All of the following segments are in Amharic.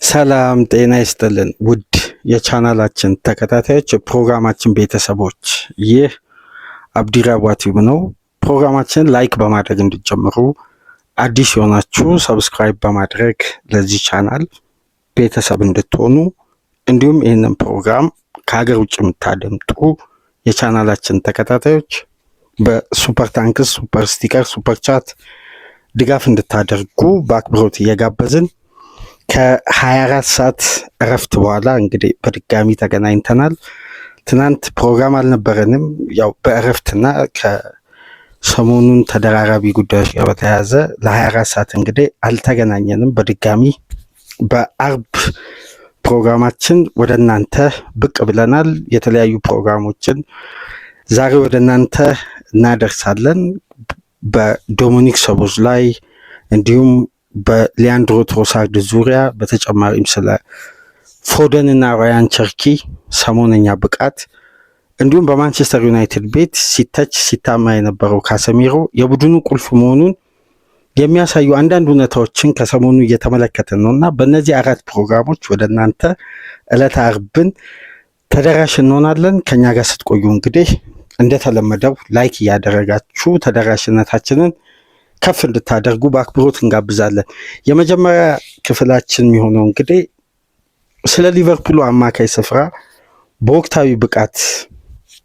ሰላም ጤና ይስጥልን ውድ የቻናላችን ተከታታዮች የፕሮግራማችን ቤተሰቦች፣ ይህ አብዲራዋ ቲዩብ ነው። ፕሮግራማችን ላይክ በማድረግ እንድትጀምሩ፣ አዲስ የሆናችሁ ሰብስክራይብ በማድረግ ለዚህ ቻናል ቤተሰብ እንድትሆኑ፣ እንዲሁም ይህንን ፕሮግራም ከሀገር ውጭ የምታደምጡ የቻናላችን ተከታታዮች በሱፐር ታንክስ፣ ሱፐር ስቲከር፣ ሱፐር ቻት ድጋፍ እንድታደርጉ በአክብሮት እየጋበዝን ከ24 ሰዓት እረፍት በኋላ እንግዲህ በድጋሚ ተገናኝተናል። ትናንት ፕሮግራም አልነበረንም። ያው በእረፍትና ከሰሞኑን ተደራራቢ ጉዳዮች ጋር በተያያዘ ለ24 ሰዓት እንግዲህ አልተገናኘንም። በድጋሚ በአርብ ፕሮግራማችን ወደ እናንተ ብቅ ብለናል። የተለያዩ ፕሮግራሞችን ዛሬ ወደ እናንተ እናደርሳለን። በዶሚኒክ ሶቦስላይ እንዲሁም በሊያንድሮ ትሮሳርድ ዙሪያ፣ በተጨማሪም ስለ ፎደን እና ራያን ቸርኪ ሰሞነኛ ብቃት፣ እንዲሁም በማንቸስተር ዩናይትድ ቤት ሲተች ሲታማ የነበረው ካሰሚሮ የቡድኑ ቁልፍ መሆኑን የሚያሳዩ አንዳንድ እውነታዎችን ከሰሞኑ እየተመለከትን ነው እና በእነዚህ 4 ፕሮግራሞች ወደ እናንተ ዕለተ አርብን ተደራሽ እንሆናለን። ከኛ ጋር ስትቆዩ እንግዲህ እንደተለመደው ላይክ እያደረጋችሁ ተደራሽነታችንን ከፍ እንድታደርጉ በአክብሮት እንጋብዛለን። የመጀመሪያ ክፍላችን የሚሆነው እንግዲህ ስለ ሊቨርፑሉ አማካይ ስፍራ በወቅታዊ ብቃት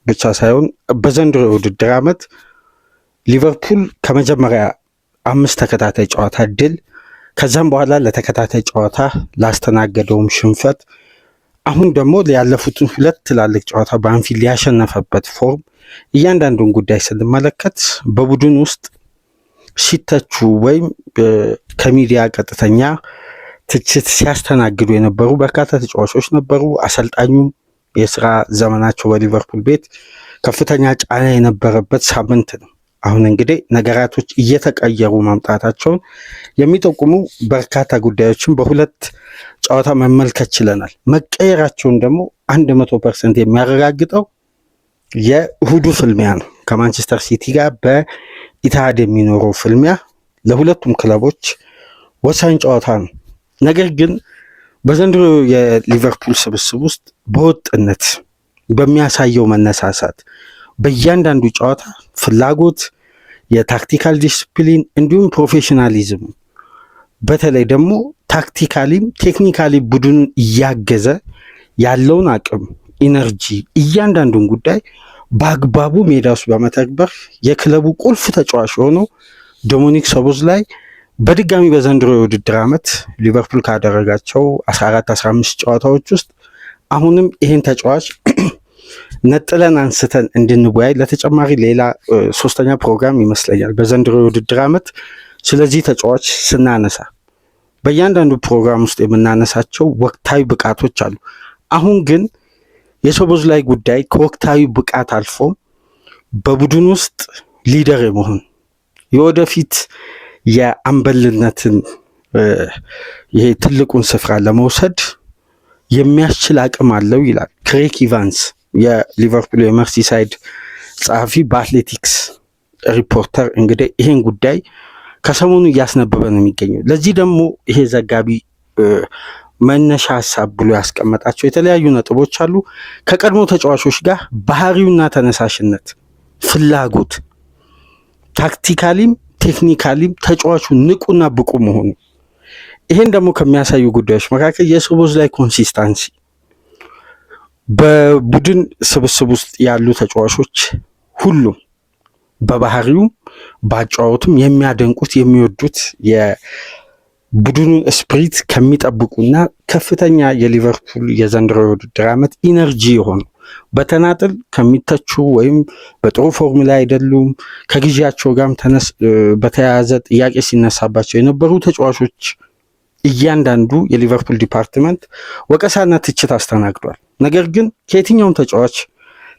ብቻ ሳይሆን በዘንድሮ የውድድር ዓመት ሊቨርፑል ከመጀመሪያ 5 ተከታታይ ጨዋታ ድል፣ ከዛም በኋላ ለተከታታይ ጨዋታ ላስተናገደውም ሽንፈት፣ አሁን ደግሞ ያለፉትን 2 ትላልቅ ጨዋታ በአንፊልድ ያሸነፈበት ፎርም፣ እያንዳንዱን ጉዳይ ስንመለከት በቡድን ውስጥ ሲተቹ ወይም ከሚዲያ ቀጥተኛ ትችት ሲያስተናግዱ የነበሩ በርካታ ተጫዋቾች ነበሩ። አሰልጣኙም የስራ ዘመናቸው በሊቨርፑል ቤት ከፍተኛ ጫና የነበረበት ሳምንት ነው። አሁን እንግዲህ ነገራቶች እየተቀየሩ መምጣታቸውን የሚጠቁሙ በርካታ ጉዳዮችን በ2 ጨዋታ መመልከት ችለናል። መቀየራቸውን ደግሞ 100% የሚያረጋግጠው የእሁዱ ፍልሚያ ነው። ከማንቸስተር ሲቲ ጋር በኢትሃድ የሚኖረው ፍልሚያ ለሁለቱም ክለቦች ወሳኝ ጨዋታ ነው። ነገር ግን በዘንድሮ የሊቨርፑል ስብስብ ውስጥ በወጥነት በሚያሳየው መነሳሳት፣ በእያንዳንዱ ጨዋታ ፍላጎት፣ የታክቲካል ዲስፕሊን እንዲሁም ፕሮፌሽናሊዝም፣ በተለይ ደግሞ ታክቲካሊም ቴክኒካሊ ቡድኑን እያገዘ ያለውን አቅም፣ ኢነርጂ፣ እያንዳንዱን ጉዳይ በአግባቡ ሜዳ ውስጥ በመተግበር የክለቡ ቁልፍ ተጫዋች የሆነው ዶሚኒክ ሶቦስላይ በድጋሚ በዘንድሮ የውድድር ዓመት ሊቨርፑል ካደረጋቸው 14-15 ጨዋታዎች ውስጥ አሁንም ይህን ተጫዋች ነጥለን አንስተን እንድንወያይ ለተጨማሪ ሌላ 3ኛ ፕሮግራም ይመስለኛል በዘንድሮ የውድድር ዓመት ስለዚህ ተጫዋች ስናነሳ በእያንዳንዱ ፕሮግራም ውስጥ የምናነሳቸው ወቅታዊ ብቃቶች አሉ። አሁን ግን የሶቦስላይ ጉዳይ ከወቅታዊ ብቃት አልፎ በቡድን ውስጥ ሊደር የመሆን የወደፊት የአምበልነትን ይሄ ትልቁን ስፍራ ለመውሰድ የሚያስችል አቅም አለው ይላል ክሬግ ኢቫንስ፣ የሊቨርፑል የመርሲሳይድ ጸሐፊ በአትሌቲክስ ሪፖርተር። እንግዲህ ይሄን ጉዳይ ከሰሞኑ እያስነበበ ነው የሚገኘው። ለዚህ ደግሞ ይሄ ዘጋቢ መነሻ ሀሳብ ብሎ ያስቀመጣቸው የተለያዩ ነጥቦች አሉ። ከቀድሞ ተጫዋቾች ጋር ባህሪውና ተነሳሽነት፣ ፍላጎት፣ ታክቲካሊም ቴክኒካሊም ተጫዋቹ ንቁና ብቁ መሆኑ፣ ይሄን ደግሞ ከሚያሳዩ ጉዳዮች መካከል የሶቦስላይ ኮንሲስታንሲ፣ በቡድን ስብስብ ውስጥ ያሉ ተጫዋቾች ሁሉም በባህሪውም በአጨዋወቱም የሚያደንቁት የሚወዱት ቡድኑን ስፕሪት ከሚጠብቁና ከፍተኛ የሊቨርፑል የዘንድሮ የውድድር ዓመት ኢነርጂ የሆኑ በተናጥል ከሚተቹ ወይም በጥሩ ፎርሙላ አይደሉም ከጊዜያቸው ጋርም በተያያዘ ጥያቄ ሲነሳባቸው የነበሩ ተጫዋቾች እያንዳንዱ የሊቨርፑል ዲፓርትመንት ወቀሳና ትችት አስተናግዷል። ነገር ግን ከየትኛውም ተጫዋች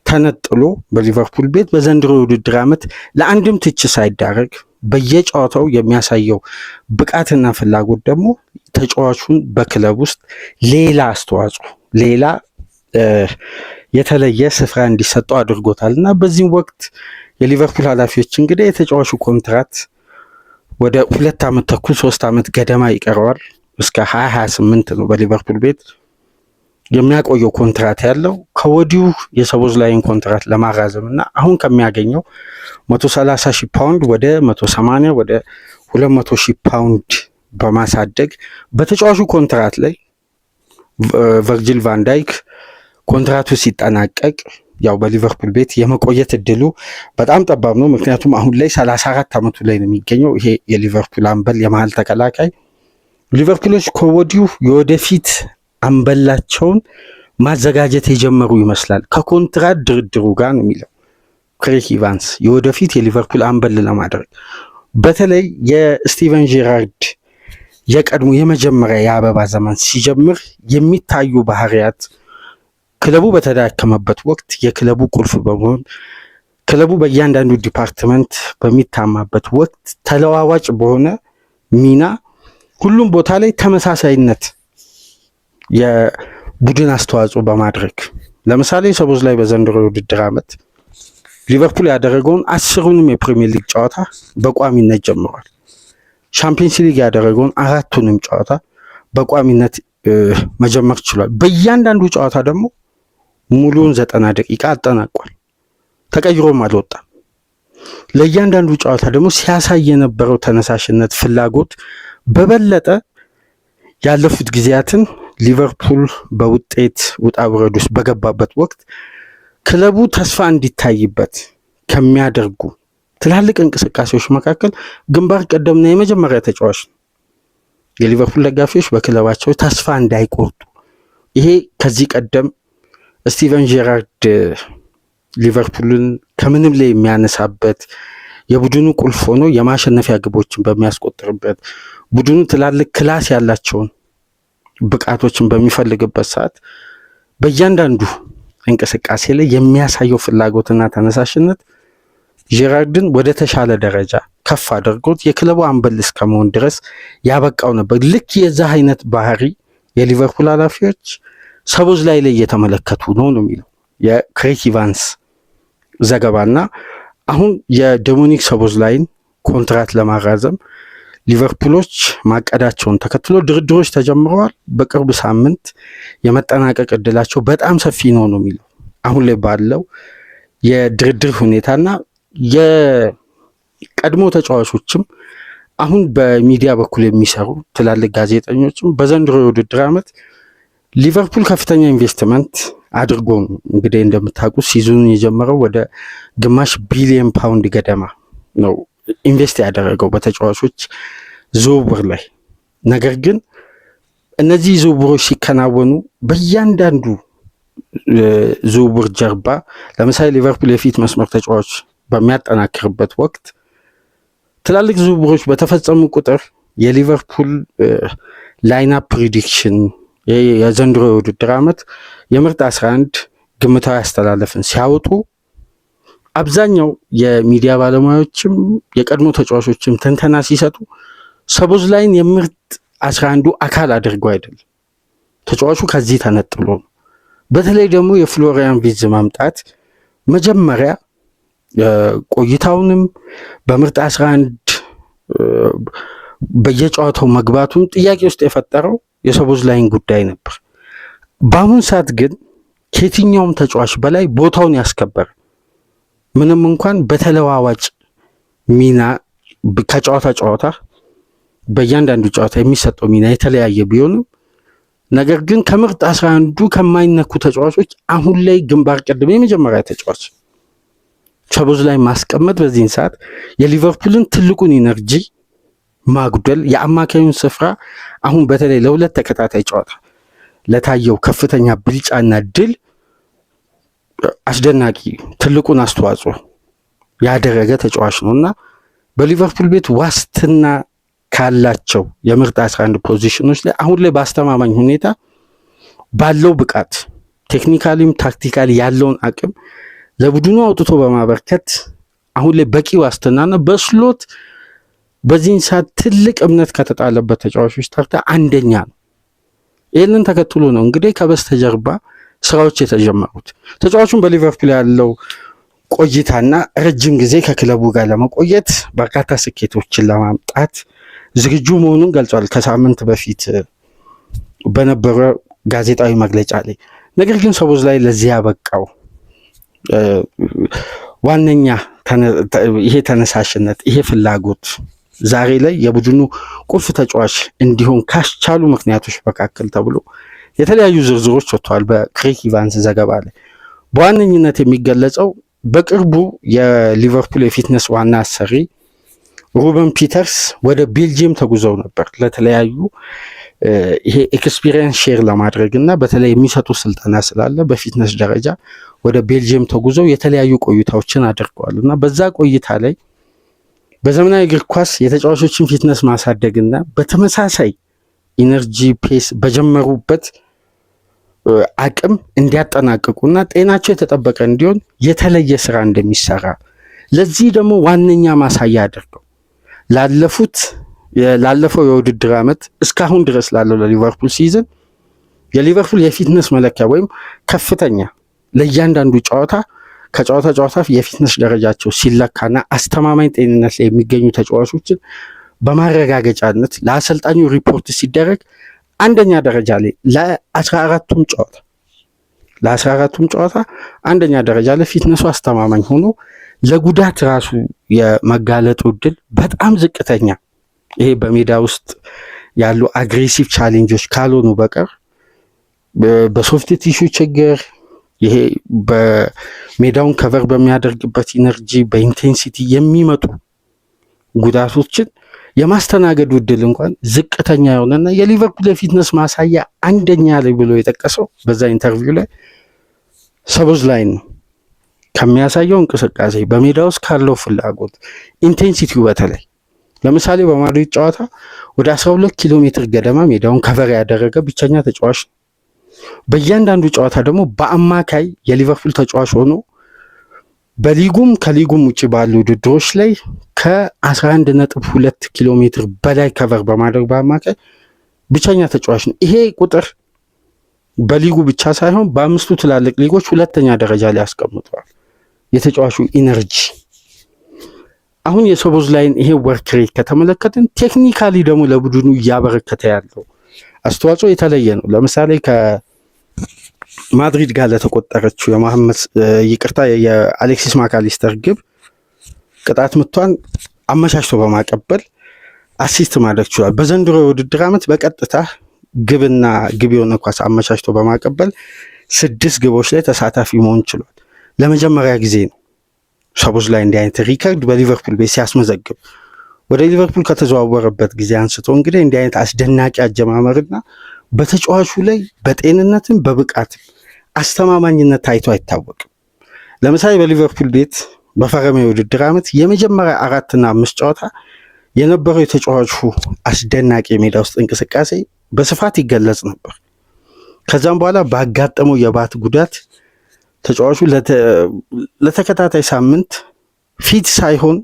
ተነጥሎ በሊቨርፑል ቤት በዘንድሮ የውድድር ዓመት ለአንድም ትችት ሳይዳረግ በየጨዋታው የሚያሳየው ብቃትና ፍላጎት ደግሞ ተጫዋቹን በክለብ ውስጥ ሌላ አስተዋጽኦ፣ ሌላ የተለየ ስፍራ እንዲሰጠው አድርጎታል እና በዚህም ወቅት የሊቨርፑል ኃላፊዎች እንግዲህ የተጫዋቹ ኮንትራት ወደ 2 ዓመት ተኩል 3 ዓመት ገደማ ይቀረዋል። እስከ 2028 ነው በሊቨርፑል ቤት የሚያቆየው ኮንትራት ያለው። ከወዲሁ የሶቦስላይን ኮንትራት ለማራዘም እና አሁን ከሚያገኘው 130,000 ፓውንድ ወደ 180 ወደ 200,000 ፓውንድ በማሳደግ በተጫዋቹ ኮንትራት ላይ ቨርጂል ቫን ዳይክ ኮንትራቱ ሲጠናቀቅ ያው በሊቨርፑል ቤት የመቆየት እድሉ በጣም ጠባብ ነው። ምክንያቱም አሁን ላይ 34 ዓመቱ ላይ ነው የሚገኘው ይሄ የሊቨርፑል አምበል የመሃል ተከላካይ። ሊቨርፑሎች ከወዲሁ የወደፊት አምበላቸውን ማዘጋጀት የጀመሩ ይመስላል። ከኮንትራት ድርድሩ ጋር ነው የሚለው ክሬግ ኢቫንስ የወደፊት የሊቨርፑል አምበል ለማድረግ በተለይ የስቲቨን ጄራርድ የቀድሞ የመጀመሪያ የአበባ ዘመን ሲጀምር የሚታዩ ባህሪያት ክለቡ በተዳከመበት ወቅት የክለቡ ቁልፍ በመሆን ክለቡ በእያንዳንዱ ዲፓርትመንት በሚታማበት ወቅት ተለዋዋጭ በሆነ ሚና ሁሉም ቦታ ላይ ተመሳሳይነት የቡድን አስተዋጽኦ በማድረግ ለምሳሌ ሶቦስላይ በዘንድሮ የውድድር ዓመት ሊቨርፑል ያደረገውን 10ሩንም የፕሪሚየር ሊግ ጨዋታ በቋሚነት ጀምሯል። ሻምፒየንስ ሊግ ያደረገውን 4ቱንም ጨዋታ በቋሚነት መጀመር ችሏል። በእያንዳንዱ ጨዋታ ደግሞ ሙሉውን 90 ደቂቃ አጠናቋል። ተቀይሮም አልወጣም። ለእያንዳንዱ ጨዋታ ደግሞ ሲያሳይ የነበረው ተነሳሽነት፣ ፍላጎት በበለጠ ያለፉት ጊዜያትን ሊቨርፑል በውጤት ውጣ ውረድ ውስጥ በገባበት ወቅት ክለቡ ተስፋ እንዲታይበት ከሚያደርጉ ትላልቅ እንቅስቃሴዎች መካከል ግንባር ቀደምና የመጀመሪያ ተጫዋች ነው። የሊቨርፑል ደጋፊዎች በክለባቸው ተስፋ እንዳይቆርጡ ይሄ ከዚህ ቀደም ስቲቨን ጄራርድ ሊቨርፑልን ከምንም ላይ የሚያነሳበት የቡድኑ ቁልፍ ሆኖ የማሸነፊያ ግቦችን በሚያስቆጥርበት ቡድኑ ትላልቅ ክላስ ያላቸውን ብቃቶችን በሚፈልግበት ሰዓት በእያንዳንዱ እንቅስቃሴ ላይ የሚያሳየው ፍላጎትና ተነሳሽነት ጄራርድን ወደ ተሻለ ደረጃ ከፍ አድርጎት የክለቡ አምበል እስከመሆን ድረስ ያበቃው ነበር። ልክ የዛ አይነት ባህሪ የሊቨርፑል ኃላፊዎች ሶቦስላይ ላይ እየተመለከቱ ነው የሚለው የክሬግ ኢቫንስ ዘገባና አሁን የዶሚኒክ ሶቦስላይን ኮንትራት ለማራዘም ሊቨርፑሎች ማቀዳቸውን ተከትሎ ድርድሮች ተጀምረዋል። በቅርብ ሳምንት የመጠናቀቅ እድላቸው በጣም ሰፊ ነው የሚለው አሁን ላይ ባለው የድርድር ሁኔታና የቀድሞ ተጫዋቾችም አሁን በሚዲያ በኩል የሚሰሩ ትላልቅ ጋዜጠኞችም በዘንድሮ የውድድር ዓመት ሊቨርፑል ከፍተኛ ኢንቨስትመንት አድርጎ ነው እንግዲህ እንደምታውቁት ሲዝኑን የጀመረው ወደ ግማሽ ቢሊዮን ፓውንድ ገደማ ነው ኢንቨስት ያደረገው በተጫዋቾች ዝውውር ላይ። ነገር ግን እነዚህ ዝውውሮች ሲከናወኑ በእያንዳንዱ ዝውውር ጀርባ ለምሳሌ ሊቨርፑል የፊት መስመር ተጫዋች በሚያጠናክርበት ወቅት ትላልቅ ዝውውሮች በተፈጸሙ ቁጥር የሊቨርፑል ላይንአፕ ፕሪዲክሽን የዘንድሮ የውድድር ዓመት የምርጥ 11 ግምታዊ አስተላለፍን ሲያወጡ አብዛኛው የሚዲያ ባለሙያዎችም የቀድሞ ተጫዋቾችም ትንተና ሲሰጡ ሶቦስላይን የምርጥ 11ዱ አካል አድርገው አይደለም። ተጫዋቹ ከዚህ ተነጥሎ ነው። በተለይ ደግሞ የፍሎሪያን ቪርትዝ ማምጣት መጀመሪያ ቆይታውንም በምርጥ 11 በየጨዋታው መግባቱን ጥያቄ ውስጥ የፈጠረው የሶቦስላይን ጉዳይ ነበር። በአሁን ሰዓት ግን ከየትኛውም ተጫዋች በላይ ቦታውን ያስከበር ምንም እንኳን በተለዋዋጭ ሚና ከጨዋታ ጨዋታ በእያንዳንዱ ጨዋታ የሚሰጠው ሚና የተለያየ ቢሆንም ነገር ግን ከምርጥ 11ዱ ከማይነኩ ተጫዋቾች አሁን ላይ ግንባር ቀደም የመጀመሪያ ተጫዋች ሶቦስላይ ማስቀመጥ በዚህን ሰዓት የሊቨርፑልን ትልቁን ኢነርጂ ማጉደል የአማካዩን ስፍራ አሁን በተለይ ለሁለት ተከታታይ ጨዋታ ለታየው ከፍተኛ ብልጫና ድል አስደናቂ ትልቁን አስተዋጽኦ ያደረገ ተጫዋች ነውና በሊቨርፑል ቤት ዋስትና ካላቸው የምርጥ 11 ፖዚሽኖች ላይ አሁን ላይ በአስተማማኝ ሁኔታ ባለው ብቃት ቴክኒካሊም ታክቲካሊ ያለውን አቅም ለቡድኑ አውጥቶ በማበርከት አሁን ላይ በቂ ዋስትናና በስሎት በዚህን ሰዓት ትልቅ እምነት ከተጣለበት ተጫዋቾች ተርታ አንደኛ ነው። ይህንን ተከትሎ ነው እንግዲህ ከበስተጀርባ ስራዎች የተጀመሩት። ተጫዋቹን በሊቨርፑል ያለው ቆይታና ረጅም ጊዜ ከክለቡ ጋር ለመቆየት በርካታ ስኬቶችን ለማምጣት ዝግጁ መሆኑን ገልጿል ከሳምንት በፊት በነበረ ጋዜጣዊ መግለጫ ላይ። ነገር ግን ሶቦስላይ ለዚህ ያበቃው ዋነኛ ይሄ ተነሳሽነት፣ ይሄ ፍላጎት ዛሬ ላይ የቡድኑ ቁልፍ ተጫዋች እንዲሆን ካስቻሉ ምክንያቶች መካከል ተብሎ የተለያዩ ዝርዝሮች ወጥተዋል በክሬግ ኢቫንስ ዘገባ ላይ። በዋነኝነት የሚገለጸው በቅርቡ የሊቨርፑል የፊትነስ ዋና አሰሪ ሩበን ፒተርስ ወደ ቤልጅየም ተጉዘው ነበር ለተለያዩ ይሄ ኤክስፒሪየንስ ሼር ለማድረግ እና በተለይ የሚሰጡ ስልጠና ስላለ በፊትነስ ደረጃ ወደ ቤልጅየም ተጉዘው የተለያዩ ቆይታዎችን አድርገዋል እና በዛ ቆይታ ላይ በዘመናዊ እግር ኳስ የተጫዋቾችን ፊትነስ ማሳደግና በተመሳሳይ ኢነርጂ ፔስ በጀመሩበት አቅም እንዲያጠናቅቁና ጤናቸው የተጠበቀ እንዲሆን የተለየ ስራ እንደሚሰራ ለዚህ ደግሞ ዋነኛ ማሳያ አድርገው ላለፈው የውድድር ዓመት እስካሁን ድረስ ላለው ለሊቨርፑል ሲዝን የሊቨርፑል የፊትነስ መለኪያ ወይም ከፍተኛ ለእያንዳንዱ ጨዋታ ከጨዋታ የፊትነስ ደረጃቸው ሲለካና አስተማማኝ ጤንነት ላይ የሚገኙ ተጫዋቾችን በማረጋገጫነት ለአሰልጣኙ ሪፖርት ሲደረግ አንደኛ ደረጃ ላይ ለ14ቱም ጨዋታ አንደኛ ደረጃ ላይ ፊትነሱ አስተማማኝ ሆኖ ለጉዳት ራሱ የመጋለጡ እድል በጣም ዝቅተኛ፣ ይሄ በሜዳ ውስጥ ያሉ አግሬሲቭ ቻሌንጆች ካልሆኑ በቀር በሶፍት ቲሹ ችግር፣ ይሄ በሜዳውን ከቨር በሚያደርግበት ኢነርጂ በኢንቴንሲቲ የሚመጡ ጉዳቶችን የማስተናገድ እድል እንኳን ዝቅተኛ የሆነና የሊቨርፑል የፊትነስ ማሳያ አንደኛ ላይ ብሎ የጠቀሰው በዛ ኢንተርቪው ላይ ሶቦስላይ ነው። ከሚያሳየው እንቅስቃሴ በሜዳ ውስጥ ካለው ፍላጎት ኢንቴንሲቲው፣ በተለይ ለምሳሌ በማድሪድ ጨዋታ ወደ 12 ኪሎ ሜትር ገደማ ሜዳውን ከቨር ያደረገ ብቸኛ ተጫዋች ነው። በእያንዳንዱ ጨዋታ ደግሞ በአማካይ የሊቨርፑል ተጫዋች ሆኖ በሊጉም ከሊጉም ውጭ ባሉ ውድድሮች ላይ ከ11.2 ኪሎ ሜትር በላይ ከቨር በማድረግ በአማካይ ብቸኛ ተጫዋች ነው። ይሄ ቁጥር በሊጉ ብቻ ሳይሆን በአምስቱ ትላልቅ ሊጎች ሁለተኛ ደረጃ ላይ ያስቀምጠዋል የተጫዋቹ ኢነርጂ። አሁን የሶቦስላይን ይሄ ወርክ ሬት ከተመለከትን ቴክኒካሊ ደግሞ ለቡድኑ እያበረከተ ያለው አስተዋጽኦ የተለየ ነው። ለምሳሌ ከማድሪድ ጋር ለተቆጠረችው የአሌክሲስ ማካሊስተር ግብ ቅጣት ምቷን አመቻችቶ በማቀበል አሲስት ማድረግ ችሏል። በዘንድሮ የውድድር ዓመት በቀጥታ ግብና ግብ የሆነ ኳስ አመቻችቶ በማቀበል 6 ግቦች ላይ ተሳታፊ መሆን ችሏል። ለመጀመሪያ ጊዜ ነው ሶቦስላይ እንዲህ አይነት ሪከርድ በሊቨርፑል ቤት ሲያስመዘግብ። ወደ ሊቨርፑል ከተዘዋወረበት ጊዜ አንስቶ እንግዲህ እንዲህ አይነት አስደናቂ አጀማመርና በተጫዋቹ ላይ በጤንነትም በብቃትም አስተማማኝነት ታይቶ አይታወቅም። ለምሳሌ በሊቨርፑል ቤት በፈረመ የውድድር ዓመት የመጀመሪያ 4 እና 5 ጨዋታ የነበረው የተጫዋቹ አስደናቂ የሜዳ ውስጥ እንቅስቃሴ በስፋት ይገለጽ ነበር። ከዛም በኋላ ባጋጠመው የባት ጉዳት ተጫዋቹ ለተከታታይ ሳምንት ፊት ሳይሆን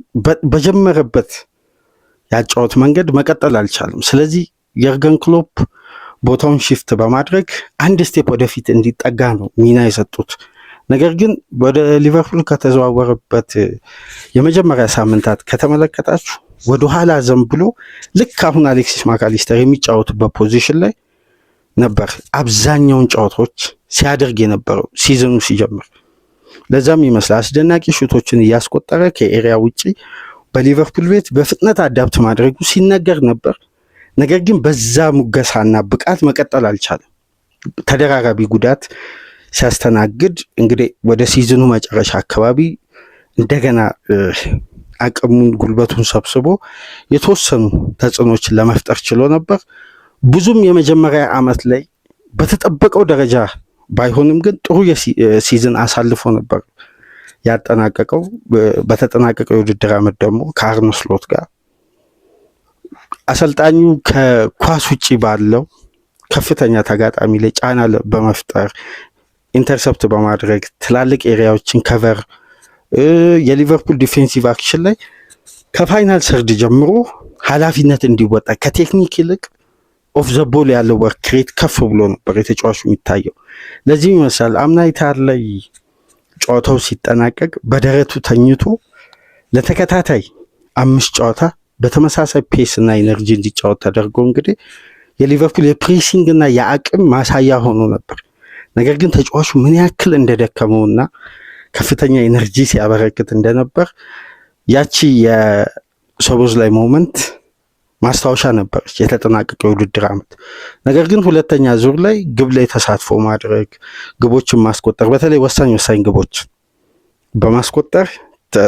በጀመረበት ያጫወት መንገድ መቀጠል አልቻለም። ስለዚህ የርገን ክሎፕ ቦታውን ሽፍት በማድረግ አንድ ስቴፕ ወደፊት እንዲጠጋ ነው ሚና የሰጡት። ነገር ግን ወደ ሊቨርፑል ከተዘዋወረበት የመጀመሪያ ሳምንታት ከተመለከታችሁ ወደኋላ ዘንብሎ ልክ አሁን አሌክሲስ ማካሊስተር የሚጫወቱበት ፖዚሽን ላይ ነበር አብዛኛውን ጨዋታዎች ሲያደርግ የነበረው ሲዝኑ ሲጀምር። ለዛም ይመስላል አስደናቂ ሹቶችን እያስቆጠረ ከኤሪያ ውጪ በሊቨርፑል ቤት በፍጥነት አዳፕት ማድረጉ ሲነገር ነበር። ነገር ግን በዛ ሙገሳና ብቃት መቀጠል አልቻለም። ተደራራቢ ጉዳት ሲያስተናግድ እንግዲህ ወደ ሲዝኑ መጨረሻ አካባቢ እንደገና አቅሙን ጉልበቱን ሰብስቦ የተወሰኑ ተጽዕኖችን ለመፍጠር ችሎ ነበር። ብዙም የመጀመሪያ ዓመት ላይ በተጠበቀው ደረጃ ባይሆንም ግን ጥሩ ሲዝን አሳልፎ ነበር ያጠናቀቀው። በተጠናቀቀው የውድድር ዓመት ደግሞ ከአርነ ስሎት ጋር አሰልጣኙ ከኳስ ውጭ ባለው ከፍተኛ ተጋጣሚ ላይ ጫና በመፍጠር ኢንተርሰፕት በማድረግ ትላልቅ ኤሪያዎችን ከቨር የሊቨርፑል ዲፌንሲቭ አክሽን ላይ ከፋይናል ሰርድ ጀምሮ ኃላፊነት እንዲወጣ ከቴክኒክ ይልቅ ኦፍ ዘ ቦል ያለው ወርክ ሬት ከፍ ብሎ ነበር የተጫዋቹ የሚታየው። ለዚህም ይመስላል አምና ኢታር ላይ ጨዋታው ሲጠናቀቅ በደረቱ ተኝቶ ለተከታታይ 5 ጨዋታ በተመሳሳይ ፔስ እና ኢነርጂ እንዲጫወት ተደርጎ እንግዲህ የሊቨርፑል የፕሬሲንግ እና የአቅም ማሳያ ሆኖ ነበር። ነገር ግን ተጫዋቹ ምን ያክል እንደደከመውና ከፍተኛ ኢነርጂ ሲያበረክት እንደነበር ያቺ የሶቦስላይ ሞመንት ማስታወሻ ነበረች የተጠናቀቀው የውድድር ዓመት። ነገር ግን ሁለተኛ ዙር ላይ ግብ ላይ ተሳትፎ ማድረግ፣ ግቦችን ማስቆጠር፣ በተለይ ወሳኝ ግቦች በማስቆጠር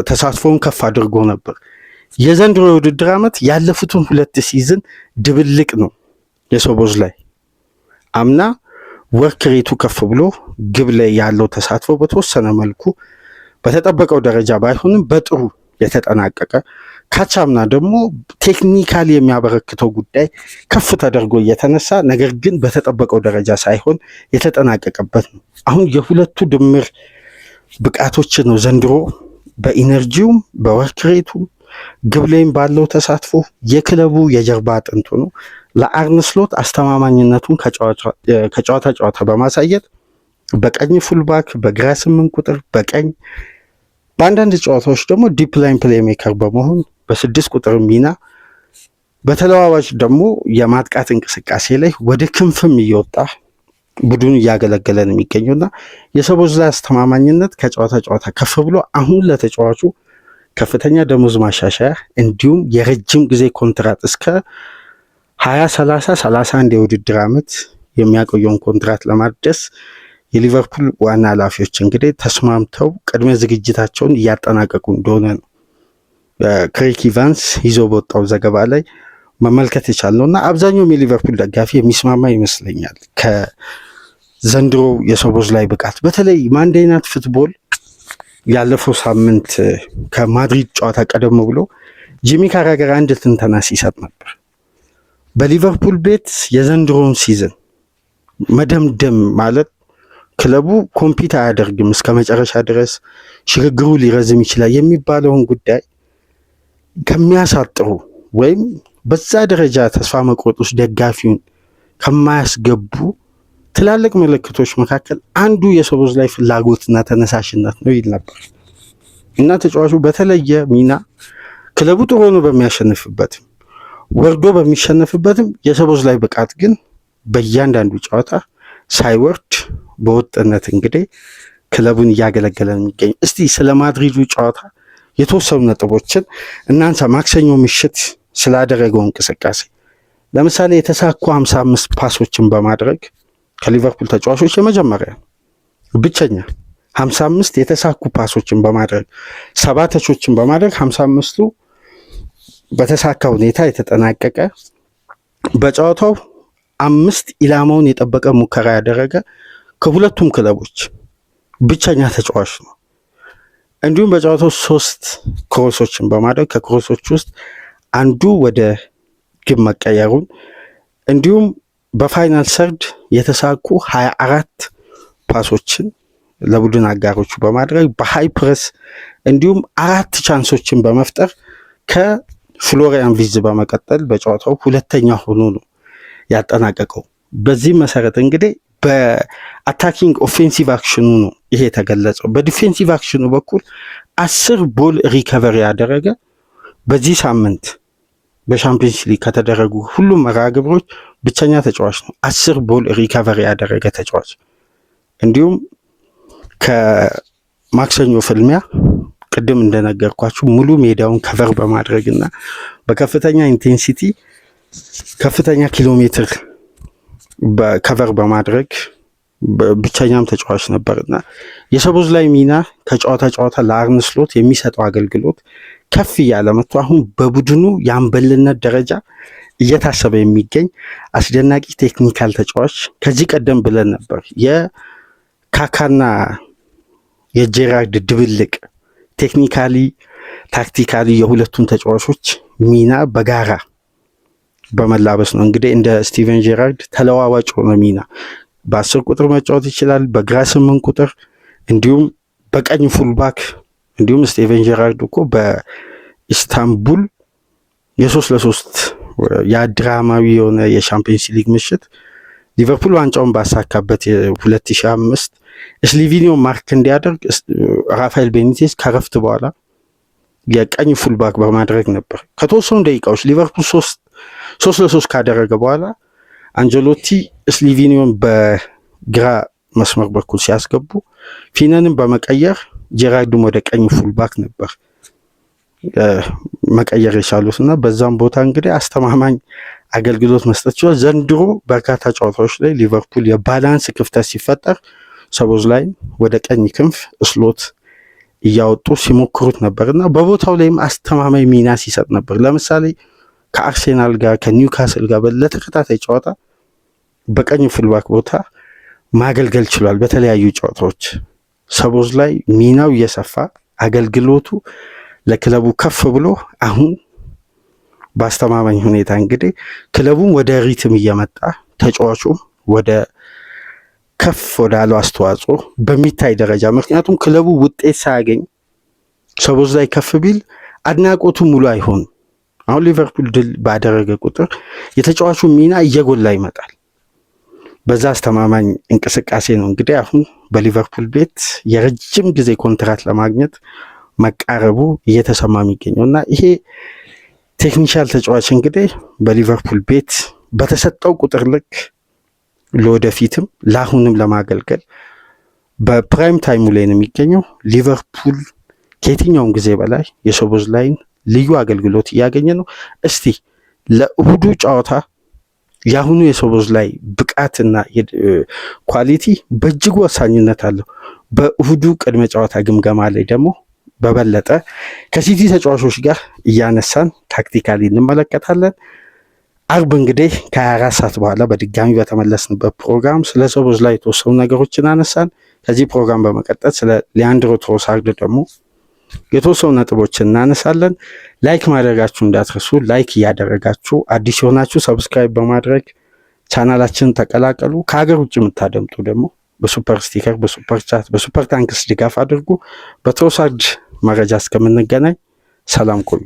ተሳትፎውን ከፍ አድርጎ ነበር። የዘንድሮ የውድድር ዓመት ያለፉትን 2 ሲዝን ድብልቅ ነው። የሶቦስላይ አምና ወርክ ሬቱ ከፍ ብሎ ግብ ላይ ያለው ተሳትፎ በተወሰነ መልኩ በተጠበቀው ደረጃ ባይሆንም በጥሩ የተጠናቀቀ፣ ካቻምና ደግሞ ቴክኒካሊ የሚያበረክተው ጉዳይ ከፍ ተደርጎ እየተነሳ ነገር ግን በተጠበቀው ደረጃ ሳይሆን የተጠናቀቀበት ነው። አሁን የሁለቱ ድምር ብቃቶች ነው ዘንድሮ በኢነርጂውም በወርክ ሬቱም ግብ ላይም ባለው ተሳትፎ የክለቡ የጀርባ አጥንቱ ነው። ለአርነ ስሎት አስተማማኝነቱን ከጨዋታ ጨዋታ በማሳየት በቀኝ ፉልባክ፣ በግራ 8 ቁጥር፣ በቀኝ በአንዳንድ ጨዋታዎች ደግሞ ዲፕ ላይን ፕሌይ ሜከር በመሆን በ6 ቁጥር ሚና በተለዋዋጭ ደግሞ የማጥቃት እንቅስቃሴ ላይ ወደ ክንፍም እየወጣ ቡድኑ እያገለገለ ነው የሚገኘውና የሶቦስላይ አስተማማኝነት ከጨዋታ ጨዋታ ከፍ ብሎ አሁን ለተጫዋቹ ከፍተኛ ደሞዝ ማሻሻያ እንዲሁም የረጅም ጊዜ ኮንትራት እስከ 2031 የውድድር ዓመት የሚያቆየውን ኮንትራት ለማደስ የሊቨርፑል ዋና ኃላፊዎች እንግዲህ ተስማምተው ቅድመ ዝግጅታቸውን እያጠናቀቁ እንደሆነ ነው ክሪክ ኢቫንስ ይዞ በወጣው ዘገባ ላይ መመልከት የቻልነው እና አብዛኛውም የሊቨርፑል ደጋፊ የሚስማማ ይመስለኛል ከዘንድሮ የሶቦስላይ ብቃት። በተለይ ማንዴይ ናይት ፉትቦል ያለፈው ሳምንት ከማድሪድ ጨዋታ ቀደም ብሎ ጂሚ ካራገር አንድ ትንተና ሲሰጥ ነበር። በሊቨርፑል ቤት የዘንድሮውን ሲዝን መደምደም ማለት ክለቡ ኮምፒት አያደርግም እስከ መጨረሻ ድረስ ሽግግሩ ሊረዝም ይችላል የሚባለውን ጉዳይ ከሚያሳጥሩ ወይም በዛ ደረጃ ተስፋ መቁረጥ ውስጥ ደጋፊውን ከማያስገቡ ትላልቅ ምልክቶች መካከል አንዱ የሶቦስላይ ፍላጎትና ተነሳሽነት ነው ይል ነበር እና ተጫዋቹ በተለየ ሚና ክለቡ ጥሩ ሆኖ በሚያሸንፍበትም ወርዶ በሚሸነፍበትም የሶቦስላይ ብቃት ግን በእያንዳንዱ ጨዋታ ሳይወርድ በወጥነት እንግዲህ ክለቡን እያገለገለ ነው የሚገኝ። እስቲ ስለ ማድሪዱ ጨዋታ የተወሰኑ ነጥቦችን እናንሳ። ማክሰኞ ምሽት ስላደረገው እንቅስቃሴ ለምሳሌ የተሳኩ 55 ፓሶችን በማድረግ ከሊቨርፑል ተጫዋቾች የመጀመሪያ ብቸኛ 55 የተሳኩ ፓሶችን በማድረግ 7 ተቾችን በማድረግ 55ቱ በተሳካ ሁኔታ የተጠናቀቀ በጨዋታው 5 ኢላማውን የጠበቀ ሙከራ ያደረገ ከሁለቱም ክለቦች ብቸኛ ተጫዋች ነው። እንዲሁም በጨዋታው 3 ክሮሶችን በማድረግ ከክሮሶች ውስጥ አንዱ ወደ ግብ መቀየሩን እንዲሁም በፋይናል ሰርድ የተሳኩ 24 ፓሶችን ለቡድን አጋሮቹ በማድረግ በሃይ ፕረስ እንዲሁም 4 ቻንሶችን በመፍጠር ከፍሎሪያን ቪዝ በመቀጠል በጨዋታው ሁለተኛ ሆኖ ነው ያጠናቀቀው። በዚህ መሰረት እንግዲህ በአታኪንግ ኦፌንሲቭ አክሽኑ ነው ይሄ የተገለጸው። በዲፌንሲቭ አክሽኑ በኩል 10 ቦል ሪከቨሪ ያደረገ በዚህ ሳምንት በሻምፒየንስ ሊግ ከተደረጉ ሁሉም መርሃ ግብሮች ብቸኛ ተጫዋች ነው 10 ቦል ሪከቨሪ ያደረገ ተጫዋች። እንዲሁም ከማክሰኞ ፍልሚያ ቅድም እንደነገርኳችሁ ሙሉ ሜዳውን ከቨር በማድረግ እና በከፍተኛ ኢንቴንሲቲ ከፍተኛ ኪሎ ሜትር በከቨር በማድረግ ብቸኛም ተጫዋች ነበርና የሶቦስላይ ሚና ከጨዋታ ጨዋታ ለአርነ ስሎት የሚሰጠው አገልግሎት ከፍ እያለ መጥቶ አሁን በቡድኑ የአምበልነት ደረጃ እየታሰበ የሚገኝ አስደናቂ ቴክኒካል ተጫዋች። ከዚህ ቀደም ብለን ነበር የካካና የጄራርድ ድብልቅ ቴክኒካሊ ታክቲካሊ የሁለቱም ተጫዋቾች ሚና በጋራ በመላበስ ነው። እንግዲህ እንደ ስቲቨን ጄራርድ ተለዋዋጭ ሆነ ሚና በ10 ቁጥር መጫወት ይችላል፣ በግራ 8 ቁጥር እንዲሁም በቀኝ ፉልባክ። እንዲሁም ስቲቨን ጄራርድ እኮ በኢስታንቡል የ3-3 የድራማዊ የሆነ የሻምፒየንስ ሊግ ምሽት ሊቨርፑል ዋንጫውን ባሳካበት 2005 ስሊቪኒዮ ማርክ እንዲያደርግ ራፋኤል ቤኒቴዝ ከረፍት በኋላ የቀኝ ፉልባክ በማድረግ ነበር። ከተወሰኑ ደቂቃዎች ሊቨርፑል 3-3 ካደረገ በኋላ አንጀሎቲ ስሊቪኒዮን በግራ መስመር በኩል ሲያስገቡ ፊነንን በመቀየር ጄራርድን ወደ ቀኝ ፉልባክ ነበር መቀየር የቻሉት እና በዛም ቦታ እንግዲህ አስተማማኝ አገልግሎት መስጠት ችሏል። ዘንድሮ በርካታ ጨዋታዎች ላይ ሊቨርፑል የባላንስ ክፍተት ሲፈጠር ሰቦዝላይ ወደ ቀኝ ክንፍ ስሎት እያወጡ ሲሞክሩት ነበር እና በቦታው ላይም አስተማማኝ ሚና ሲሰጥ ነበር። ለምሳሌ ከአርሴናል ጋር ከኒውካስል ጋር ለተከታታይ ጨዋታ በቀኝ ፉልባክ ቦታ ማገልገል ችሏል። በተለያዩ ጨዋታዎች ሰቦዝላይ ሚናው እየሰፋ አገልግሎቱ ለክለቡ ከፍ ብሎ አሁን በአስተማማኝ ሁኔታ እንግዲህ ክለቡን ወደ ሪትም እየመጣ ተጫዋቹ ወደ ከፍ ወዳለው አስተዋጽኦ በሚታይ ደረጃ ምክንያቱም ክለቡ ውጤት ሳያገኝ ሰቦዝላይ ከፍ ቢል አድናቆቱ ሙሉ አይሆንም። አሁን ሊቨርፑል ድል ባደረገ ቁጥር የተጫዋቹ ሚና እየጎላ ይመጣል። በዛ አስተማማኝ እንቅስቃሴ ነው እንግዲህ አሁን በሊቨርፑል ቤት የረጅም ጊዜ ኮንትራት ለማግኘት መቃረቡ እየተሰማ የሚገኘው እና ይሄ ቴክኒሻል ተጫዋች እንግዲህ በሊቨርፑል ቤት በተሰጠው ቁጥር ልክ ለወደፊትም ለአሁንም ለማገልገል በፕራይም ታይሙ ላይ ነው የሚገኘው። ሊቨርፑል ከየትኛውም ጊዜ በላይ የሶቦዝላይን ልዩ አገልግሎት እያገኘ ነው። እስቲ ለእሁዱ ጨዋታ የአሁኑ የሶቦዝላይ ብቃትና ኳሊቲ በእጅጉ ወሳኝነት አለው። በእሁዱ ቅድመ ጨዋታ ግምገማ ላይ ደግሞ በበለጠ ከሲቲ ተጫዋቾች ጋር እያነሳን ታክቲካሊ እንመለከታለን። አርብ እንግዲህ ከ24 ሰዓት በኋላ በድጋሚ በተመለስንበት ፕሮግራም ስለ ሰቦዝላይ የተወሰኑ ነገሮችን አነሳን። ከዚህ ፕሮግራም በመቀጠል ስለ ሊያንድሮ ትሮሳርድ ደግሞ የተወሰኑ ነጥቦችን እናነሳለን። ላይክ ማድረጋችሁ እንዳትረሱ። ላይክ እያደረጋችሁ አዲስ የሆናችሁ ሰብስክራይብ በማድረግ ቻናላችንን ተቀላቀሉ። ከሀገር ውጭ የምታደምጡ ደግሞ በሱፐር ስቲከር፣ በሱፐር ቻት፣ በሱፐር ታንክስ ድጋፍ አድርጉ። በትሮሳርድ መረጃ እስከምንገናኝ ሰላም ቆዩ።